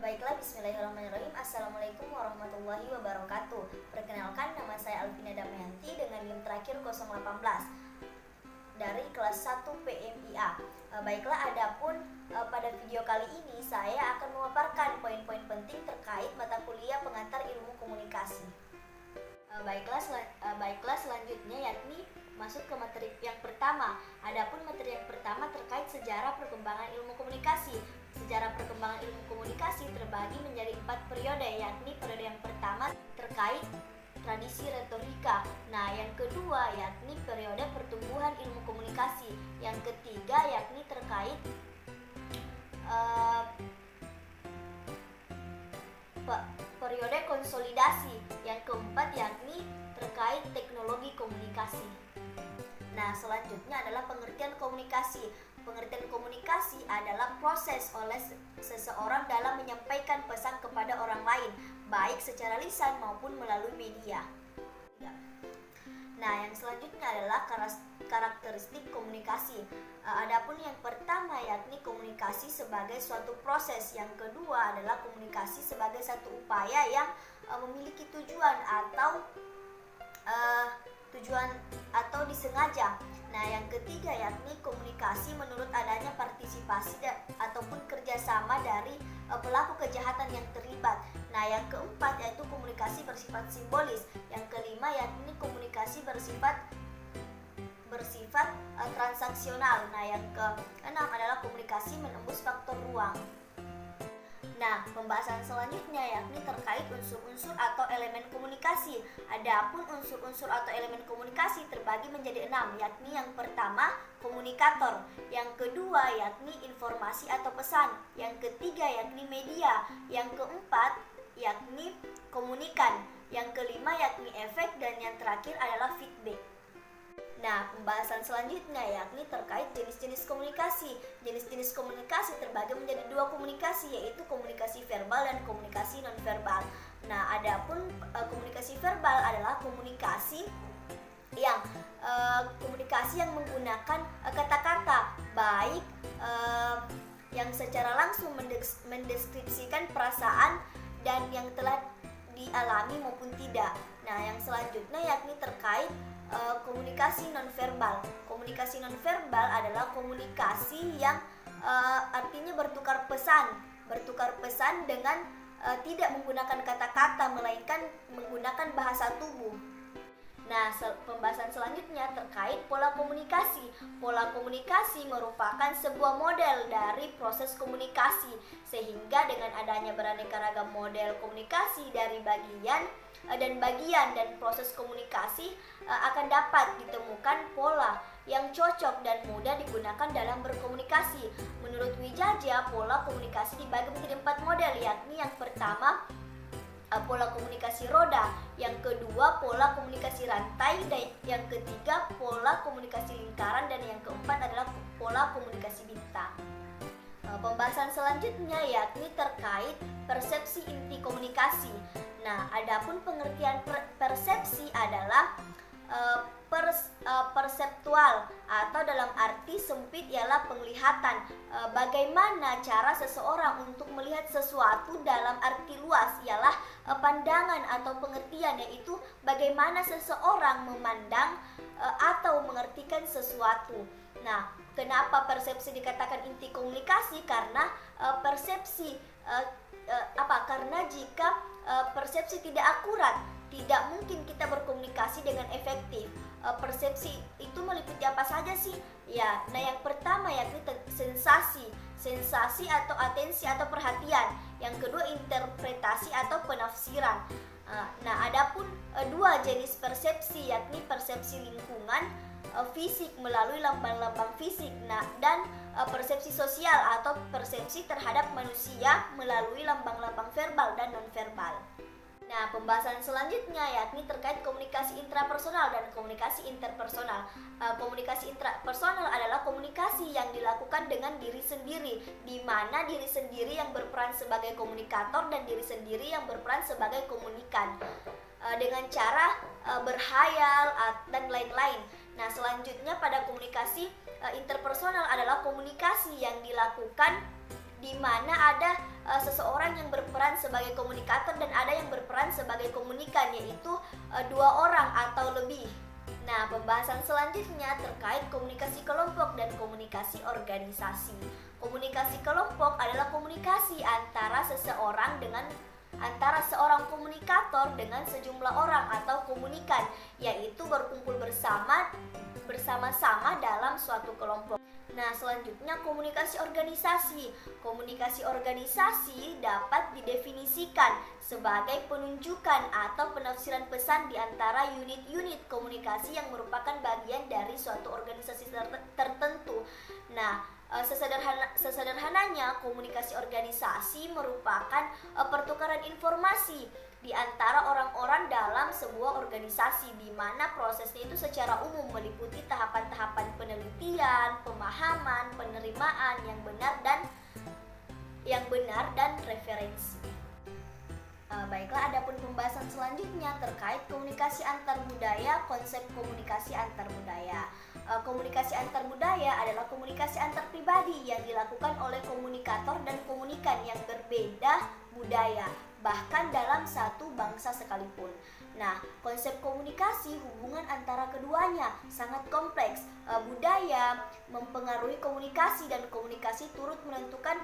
Baiklah, bismillahirrahmanirrahim. Assalamualaikum warahmatullahi wabarakatuh. Perkenalkan, nama saya Alvina Damayanti dengan NIM terakhir 018 dari kelas 1 PMIA. Baiklah, adapun pada video kali ini saya akan memaparkan poin-poin penting terkait mata kuliah pengantar ilmu komunikasi. Baiklah, selanjutnya yakni masuk ke materi yang pertama. Adapun materi yang pertama terkait sejarah perkembangan ilmu komunikasi. Sejarah perkembangan ilmu komunikasi terbagi menjadi 4 periode, yakni periode yang pertama terkait tradisi retorika. Nah, yang kedua yakni periode pertumbuhan ilmu komunikasi. Yang ketiga yakni terkait periode konsolidasi. Yang keempat yakni terkait teknologi komunikasi. Nah, selanjutnya adalah pengertian komunikasi. Pengertian komunikasi adalah proses oleh seseorang dalam menyampaikan pesan kepada orang lain, baik secara lisan maupun melalui media. Nah, yang selanjutnya adalah karakteristik komunikasi. Adapun yang pertama yakni komunikasi sebagai suatu proses. Yang kedua adalah komunikasi sebagai satu upaya yang memiliki tujuan atau disengaja. Nah, yang ketiga yakni komunikasi menurut adanya partisipasi ataupun kerjasama dari pelaku kejahatan yang terlibat. Nah, yang keempat yaitu komunikasi bersifat simbolis. Yang kelima yakni komunikasi bersifat transaksional. Nah, yang keenam adalah komunikasi menembus faktor ruang. Nah, pembahasan selanjutnya yakni terkait unsur-unsur atau elemen komunikasi. Adapun unsur-unsur atau elemen komunikasi terbagi menjadi 6, yakni yang pertama komunikator, yang kedua yakni informasi atau pesan, yang ketiga yakni media, yang keempat yakni komunikan, yang kelima yakni efek, dan yang terakhir adalah feedback. Nah, pembahasan selanjutnya yakni terkait jenis-jenis komunikasi. Jenis-jenis komunikasi terbagi menjadi 2 komunikasi, yaitu komunikasi verbal dan komunikasi nonverbal. Nah, adapun komunikasi verbal adalah komunikasi yang menggunakan kata-kata, baik yang secara langsung mendeskripsikan perasaan dan yang telah dialami maupun tidak. Nah, yang selanjutnya yakni terkait komunikasi nonverbal. Komunikasi nonverbal adalah komunikasi yang artinya bertukar pesan dengan tidak menggunakan kata-kata melainkan menggunakan bahasa tubuh. Nah, pembahasan selanjutnya terkait pola komunikasi. Pola komunikasi merupakan sebuah model dari proses komunikasi, sehingga dengan adanya beraneka ragam model komunikasi dari bagian dan proses komunikasi akan dapat ditemukan pola yang cocok dan mudah digunakan dalam berkomunikasi. Menurut Wijaja, pola komunikasi dibagi menjadi 4 model, yakni yang pertama pola komunikasi roda, yang kedua pola komunikasi rantai, dan yang ketiga pola komunikasi lingkaran, dan yang keempat adalah pola komunikasi bintang. Pembahasan selanjutnya yakni terkait persepsi inti komunikasi. Nah, adapun pengertian persepsi adalah perseptual atau dalam arti sempit ialah penglihatan. Bagaimana cara seseorang untuk melihat sesuatu dalam arti luas ialah pandangan atau pengertian, yaitu bagaimana seseorang memandang atau mengertikan sesuatu. Nah, kenapa persepsi dikatakan inti komunikasi? Karena karena jika persepsi tidak akurat, tidak mungkin kita berkomunikasi dengan efektif. Persepsi itu meliputi apa saja sih? Ya, nah yang pertama yakni sensasi atau atensi atau perhatian. Yang kedua interpretasi atau penafsiran. Nah, adapun 2 jenis persepsi yakni persepsi lingkungan fisik melalui lambang-lambang fisik, dan persepsi sosial atau persepsi terhadap manusia melalui lambang-lambang verbal dan nonverbal. Nah, pembahasan selanjutnya yakni terkait komunikasi intrapersonal dan komunikasi interpersonal. Komunikasi intrapersonal adalah komunikasi yang dilakukan dengan diri sendiri, di mana diri sendiri yang berperan sebagai komunikator dan diri sendiri yang berperan sebagai komunikan, dengan cara berhayal dan lain-lain. Nah, selanjutnya pada komunikasi interpersonal adalah komunikasi yang dilakukan di mana ada seseorang yang berperan sebagai komunikator dan ada yang berperan sebagai komunikan, yaitu 2 orang atau lebih. Nah, pembahasan selanjutnya terkait komunikasi kelompok dan komunikasi organisasi. Komunikasi kelompok adalah komunikasi antara seorang komunikator dengan sejumlah orang atau komunikan, yaitu berkumpul bersama-sama dalam suatu kelompok. Nah, selanjutnya komunikasi organisasi. Komunikasi organisasi dapat didefinisikan sebagai penunjukan atau penafsiran pesan di antara unit-unit komunikasi yang merupakan bagian dari suatu organisasi tertentu. Nah, sesederhananya komunikasi organisasi merupakan pertukaran informasi di antara orang-orang dalam sebuah organisasi, di mana prosesnya itu secara umum meliputi tahapan-tahapan penelitian, pemahaman, penerimaan yang benar dan referensi. Baiklah, adapun pembahasan selanjutnya terkait komunikasi antar budaya, konsep komunikasi antar budaya. Komunikasi antar budaya adalah komunikasi antar pribadi yang dilakukan oleh komunikator dan komunikan yang berbeda budaya, bahkan dalam satu bangsa sekalipun. Nah, konsep komunikasi hubungan antara keduanya sangat kompleks. Budaya mempengaruhi komunikasi dan komunikasi turut menentukan,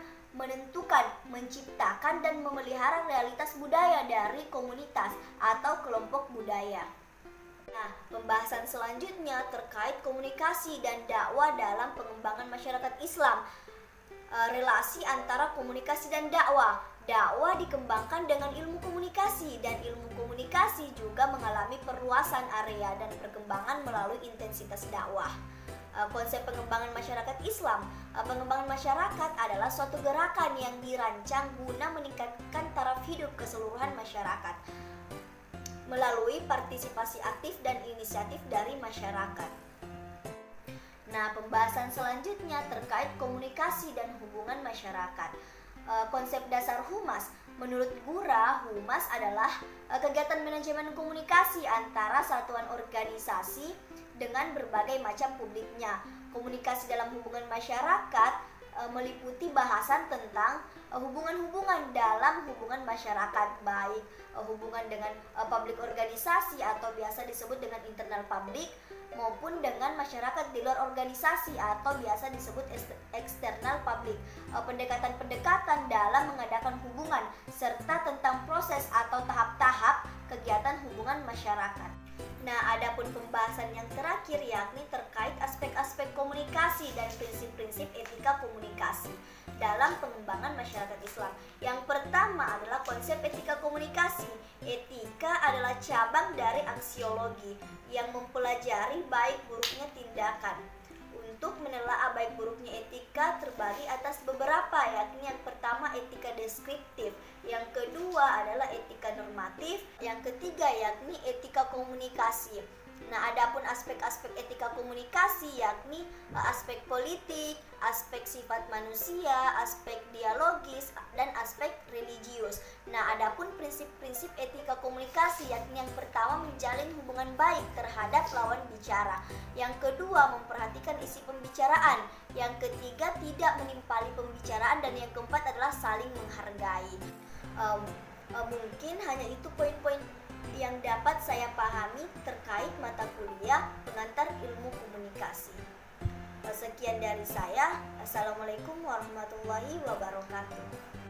menciptakan dan memelihara realitas budaya dari komunitas atau kelompok budaya. Nah, pembahasan selanjutnya terkait komunikasi dan dakwah dalam pengembangan masyarakat Islam. Relasi antara komunikasi dan dakwah. Dakwah dikembangkan dengan ilmu komunikasi, dan ilmu komunikasi juga mengalami perluasan area dan perkembangan melalui intensitas dakwah. Konsep pengembangan masyarakat Islam. Pengembangan masyarakat adalah suatu gerakan yang dirancang guna meningkatkan taraf hidup keseluruhan masyarakat melalui partisipasi aktif dan inisiatif dari masyarakat. Nah, pembahasan selanjutnya terkait komunikasi dan hubungan masyarakat. Konsep dasar humas. Menurut Gura, humas adalah kegiatan manajemen komunikasi antara satuan organisasi dengan berbagai macam publiknya. Komunikasi dalam hubungan masyarakat meliputi bahasan tentang hubungan-hubungan dalam hubungan masyarakat, baik hubungan dengan publik organisasi atau biasa disebut dengan internal publik, maupun dengan masyarakat di luar organisasi atau biasa disebut eksternal publik. Pendekatan-pendekatan dalam mengadakan hubungan serta tentang proses atau tahap-tahap kegiatan hubungan masyarakat. Nah, adapun pembahasan yang terakhir yakni terkait aspek-aspek komunikasi dan prinsip-prinsip etika komunikasi dalam pengembangan masyarakat Islam. Yang pertama adalah konsep etika komunikasi. Etika adalah cabang dari aksiologi yang mempelajari baik buruknya tindakan. Untuk menelaah baik buruknya etika terbagi atas beberapa, yakni yang pertama etika deskriptif, yang kedua adalah etika normatif, yang ketiga yakni etika komunikasi. Nah, adapun aspek-aspek etika komunikasi yakni aspek politik, aspek sifat manusia, aspek dialogis, dan aspek religius. Nah, adapun prinsip-prinsip etika komunikasi yakni yang pertama menjalin hubungan baik terhadap lawan bicara, yang kedua memperhatikan isi pembicaraan, yang ketiga tidak menimpali pembicaraan, dan yang keempat adalah saling menghargai. Mungkin hanya itu poin-poin yang dapat saya pahami terkait mata kuliah pengantar ilmu komunikasi. Sekian dari saya. Assalamualaikum warahmatullahi wabarakatuh.